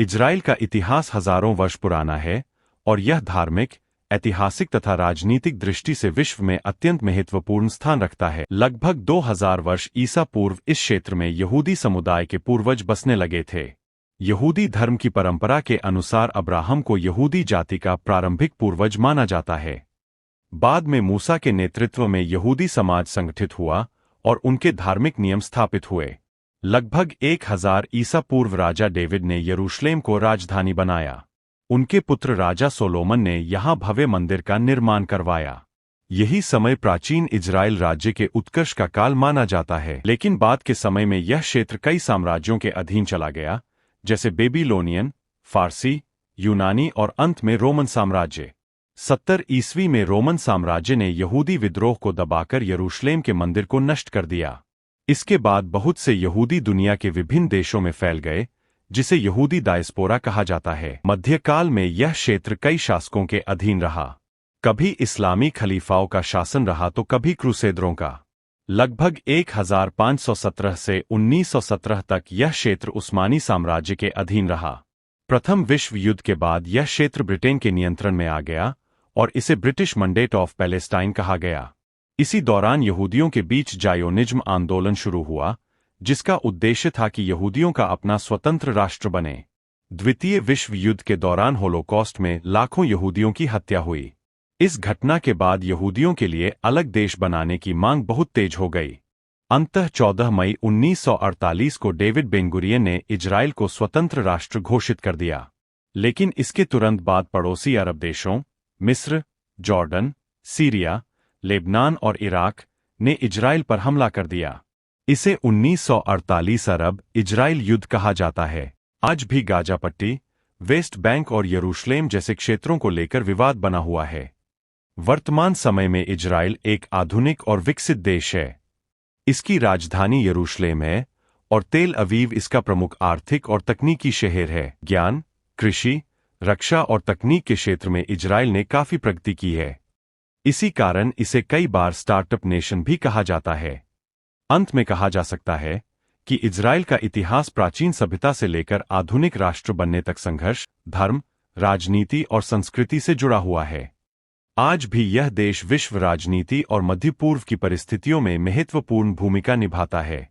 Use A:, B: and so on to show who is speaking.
A: Israel का इतिहास हजारों वर्ष पुराना है और यह धार्मिक, ऐतिहासिक तथा राजनीतिक दृष्टि से विश्व में अत्यंत महत्वपूर्ण स्थान रखता है। लगभग 2000 वर्ष ईसा पूर्व इस क्षेत्र में यहूदी समुदाय के पूर्वज बसने लगे थे। यहूदी धर्म की परंपरा के अनुसार अब्राहम को यहूदी जाति का प्रारंभिक पूर्वज माना जाता है। बाद में मूसा के नेतृत्व में यहूदी समाज संगठित हुआ और उनके धार्मिक नियम स्थापित हुए। लगभग 1000 ईसा पूर्व राजा डेविड ने यरूशलेम को राजधानी बनाया। उनके पुत्र राजा सोलोमन ने यहाँ भव्य मंदिर का निर्माण करवाया। यही समय प्राचीन इजराइल राज्य के उत्कर्ष का काल माना जाता है। लेकिन बाद के समय में यह क्षेत्र कई साम्राज्यों के अधीन चला गया, जैसे बेबीलोनियन, फारसी, यूनानी और अंत में रोमन साम्राज्य। 70 ईस्वी में रोमन साम्राज्य ने यहूदी विद्रोह को दबाकर यरूशलेम के मंदिर को नष्ट कर दिया। इसके बाद बहुत से यहूदी दुनिया के विभिन्न देशों में फैल गए, जिसे यहूदी डायस्पोरा कहा जाता है। मध्यकाल में यह क्षेत्र कई शासकों के अधीन रहा। कभी इस्लामी खलीफाओं का शासन रहा तो कभी क्रूसेदरों का। लगभग 1517 से 1917 तक यह क्षेत्र उस्मानी साम्राज्य के अधीन रहा। प्रथम विश्व युद्ध के बाद यह क्षेत्र ब्रिटेन के नियंत्रण में आ गया और इसे ब्रिटिश मंडेट ऑफ पैलेस्टाइन कहा गया। इसी दौरान यहूदियों के बीच जायोनिज्म आंदोलन शुरू हुआ, जिसका उद्देश्य था कि यहूदियों का अपना स्वतंत्र राष्ट्र बने। द्वितीय विश्व युद्ध के दौरान होलोकॉस्ट में लाखों यहूदियों की हत्या हुई। इस घटना के बाद यहूदियों के लिए अलग देश बनाने की मांग बहुत तेज हो गई। अंततः 14 मई 1948 को डेविड बेन-गुरियन ने इजराइल को स्वतंत्र राष्ट्र घोषित कर दिया। लेकिन इसके तुरंत बाद पड़ोसी अरब देशों मिस्र, जॉर्डन, सीरिया, लेबनान और इराक ने इजराइल पर हमला कर दिया। इसे 1948 अरब इजराइल युद्ध कहा जाता है। आज भी गाजा पट्टी, वेस्ट बैंक और यरूशलेम जैसे क्षेत्रों को लेकर विवाद बना हुआ है। वर्तमान समय में इजराइल एक आधुनिक और विकसित देश है। इसकी राजधानी यरूशलेम है और तेल अवीव इसका प्रमुख आर्थिक और तकनीकी शहर है। ज्ञान, कृषि, रक्षा और तकनीक के क्षेत्र में इजराइल ने काफी प्रगति की है। इसी कारण इसे कई बार स्टार्टअप नेशन भी कहा जाता है। अंत में कहा जा सकता है कि इजराइल का इतिहास प्राचीन सभ्यता से लेकर आधुनिक राष्ट्र बनने तक संघर्ष, धर्म, राजनीति और संस्कृति से जुड़ा हुआ है। आज भी यह देश विश्व राजनीति और मध्य पूर्व की परिस्थितियों में महत्वपूर्ण भूमिका निभाता है।